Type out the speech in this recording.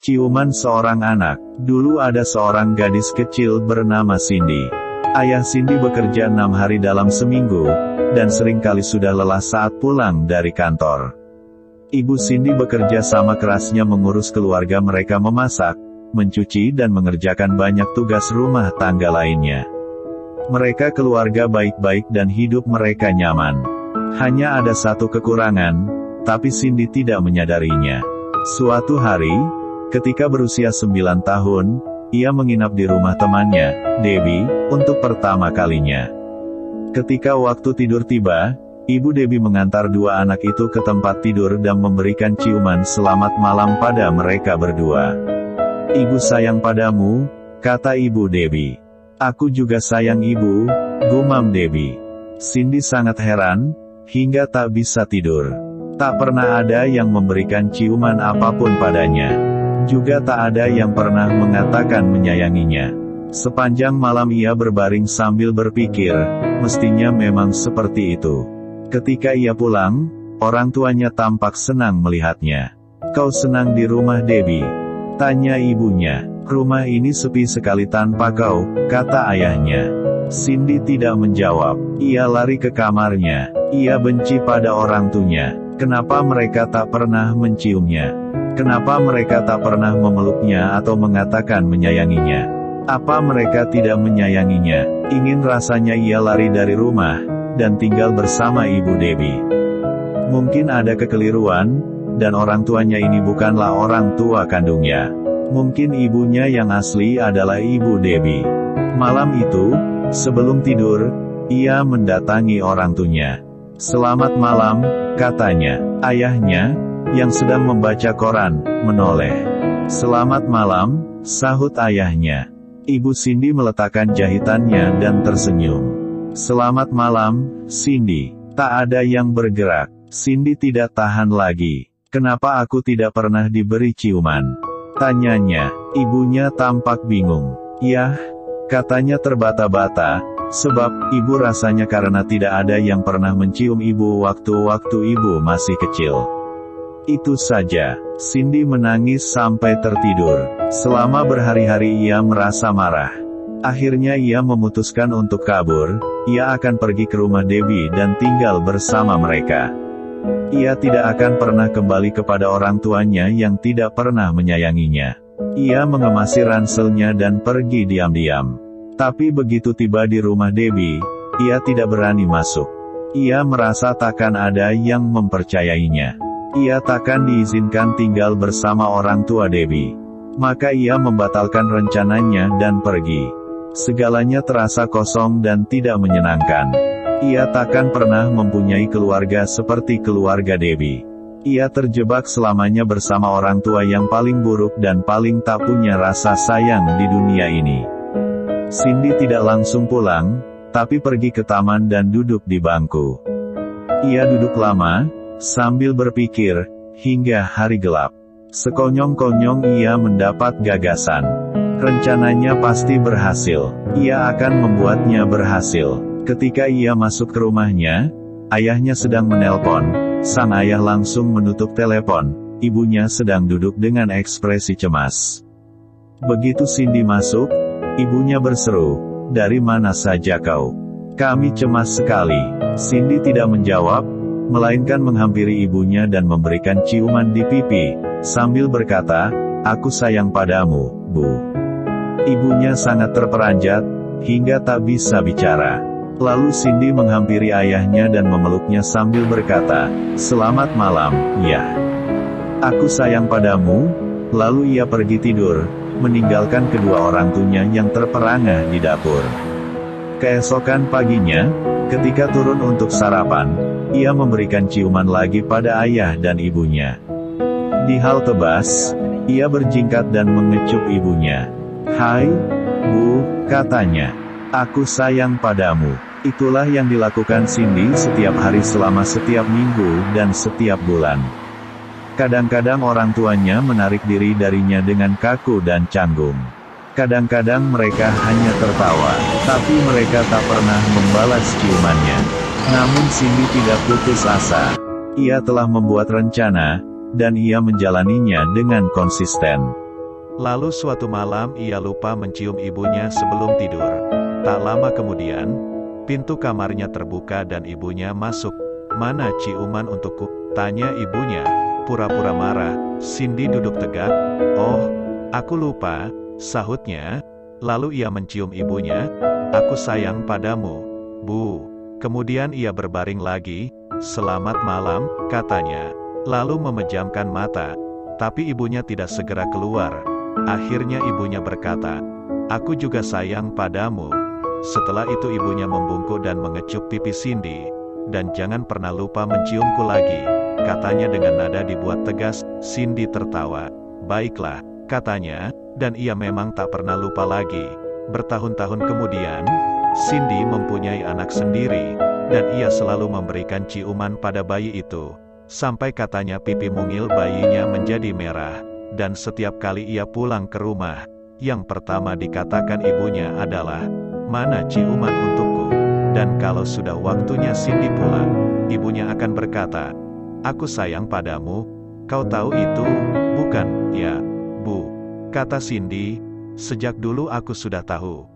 Ciuman seorang anak. Dulu ada seorang gadis kecil bernama Cindy. Ayah Cindy bekerja 6 hari dalam seminggu, dan seringkali sudah lelah saat pulang dari kantor. Ibu Cindy bekerja sama kerasnya mengurus keluarga mereka, memasak, mencuci dan mengerjakan banyak tugas rumah tangga lainnya. Mereka keluarga baik-baik dan hidup mereka nyaman. Hanya ada satu kekurangan, tapi Cindy tidak menyadarinya. Suatu hari, ketika berusia 9 tahun, ia menginap di rumah temannya, Debbie, untuk pertama kalinya. Ketika waktu tidur tiba, Ibu Debbie mengantar dua anak itu ke tempat tidur dan memberikan ciuman selamat malam pada mereka berdua. "Ibu sayang padamu," kata Ibu Debbie. "Aku juga sayang ibu," gumam Debbie. Cindy sangat heran, hingga tak bisa tidur. Tak pernah ada yang memberikan ciuman apapun padanya. Juga tak ada yang pernah mengatakan menyayanginya. Sepanjang malam ia berbaring sambil berpikir, mestinya memang seperti itu. Ketika ia pulang, orang tuanya tampak senang melihatnya. "Kau senang di rumah Debbie?" tanya ibunya. "Rumah ini sepi sekali tanpa kau," kata ayahnya. Cindy tidak menjawab. Ia lari ke kamarnya. Ia benci pada orang tuanya. Kenapa mereka tak pernah menciumnya? Kenapa mereka tak pernah memeluknya atau mengatakan menyayanginya? Apa mereka tidak menyayanginya? Ingin rasanya ia lari dari rumah, dan tinggal bersama Ibu Debbie. Mungkin ada kekeliruan, dan orang tuanya ini bukanlah orang tua kandungnya. Mungkin ibunya yang asli adalah Ibu Debbie. Malam itu, sebelum tidur, ia mendatangi orang tuanya. "Selamat malam," katanya. Ayahnya, yang sedang membaca koran, menoleh. "Selamat malam," sahut ayahnya. Ibu Cindy meletakkan jahitannya dan tersenyum. "Selamat malam, Cindy." Tak ada yang bergerak. Cindy tidak tahan lagi. "Kenapa aku tidak pernah diberi ciuman?" tanyanya. Ibunya tampak bingung. "Yah," katanya terbata-bata, "sebab ibu rasanya karena tidak ada yang pernah mencium ibu waktu-waktu ibu masih kecil." Itu saja. Cindy menangis sampai tertidur. Selama berhari-hari ia merasa marah. Akhirnya ia memutuskan untuk kabur. Ia akan pergi ke rumah Debbie dan tinggal bersama mereka. Ia tidak akan pernah kembali kepada orang tuanya yang tidak pernah menyayanginya. Ia mengemasi ranselnya dan pergi diam-diam. Tapi begitu tiba di rumah Debbie, ia tidak berani masuk. Ia merasa takkan ada yang mempercayainya. Ia takkan diizinkan tinggal bersama orang tua Debbie. Maka ia membatalkan rencananya dan pergi. Segalanya terasa kosong dan tidak menyenangkan. Ia takkan pernah mempunyai keluarga seperti keluarga Debbie. Ia terjebak selamanya bersama orang tua yang paling buruk dan paling tak punya rasa sayang di dunia ini. Cindy tidak langsung pulang, tapi pergi ke taman dan duduk di bangku. Ia duduk lama, sambil berpikir, hingga hari gelap. Sekonyong-konyong ia mendapat gagasan. Rencananya pasti berhasil. Ia akan membuatnya berhasil. Ketika ia masuk ke rumahnya, ayahnya sedang menelpon. Sang ayah langsung menutup telepon. Ibunya sedang duduk dengan ekspresi cemas. Begitu Cindy masuk, ibunya berseru, "Dari mana saja kau? Kami cemas sekali." Cindy tidak menjawab, melainkan menghampiri ibunya dan memberikan ciuman di pipi, sambil berkata, "Aku sayang padamu, Bu." Ibunya sangat terperanjat, hingga tak bisa bicara. Lalu Cindy menghampiri ayahnya dan memeluknya sambil berkata, "Selamat malam, ya. Aku sayang padamu." Lalu ia pergi tidur, meninggalkan kedua orang tuanya yang terperangah di dapur. Keesokan paginya, ketika turun untuk sarapan, ia memberikan ciuman lagi pada ayah dan ibunya. Di halte bus, ia berjingkat dan mengecup ibunya. "Hai, Bu," katanya. "Aku sayang padamu." Itulah yang dilakukan Cindy setiap hari selama setiap minggu dan setiap bulan. Kadang-kadang orang tuanya menarik diri darinya dengan kaku dan canggung. Kadang-kadang mereka hanya tertawa, tapi mereka tak pernah membalas ciumannya. Namun Cindy tidak putus asa. Ia telah membuat rencana, dan ia menjalaninya dengan konsisten. Lalu suatu malam ia lupa mencium ibunya sebelum tidur. Tak lama kemudian, pintu kamarnya terbuka dan ibunya masuk. "Mana ciuman untukku?" tanya ibunya, pura-pura marah. Cindy duduk tegak. "Oh, aku lupa," sahutnya. Lalu ia mencium ibunya. "Aku sayang padamu, Bu." Kemudian ia berbaring lagi. "Selamat malam," katanya. Lalu memejamkan mata. Tapi ibunya tidak segera keluar. Akhirnya ibunya berkata, "Aku juga sayang padamu." Setelah itu ibunya membungkuk dan mengecup pipi Cindy. "Dan jangan pernah lupa menciumku lagi," katanya dengan nada dibuat tegas. Cindy tertawa. "Baiklah," katanya, dan ia memang tak pernah lupa lagi. Bertahun-tahun kemudian, Cindy mempunyai anak sendiri, dan ia selalu memberikan ciuman pada bayi itu. Sampai katanya pipi mungil bayinya menjadi merah. Dan setiap kali ia pulang ke rumah, yang pertama dikatakan ibunya adalah, "Mana ciuman untukku?" Dan kalau sudah waktunya Cindy pulang, ibunya akan berkata, "Aku sayang padamu. Kau tahu itu, bukan?" "Ya, Bu," kata Cindy, "sejak dulu aku sudah tahu."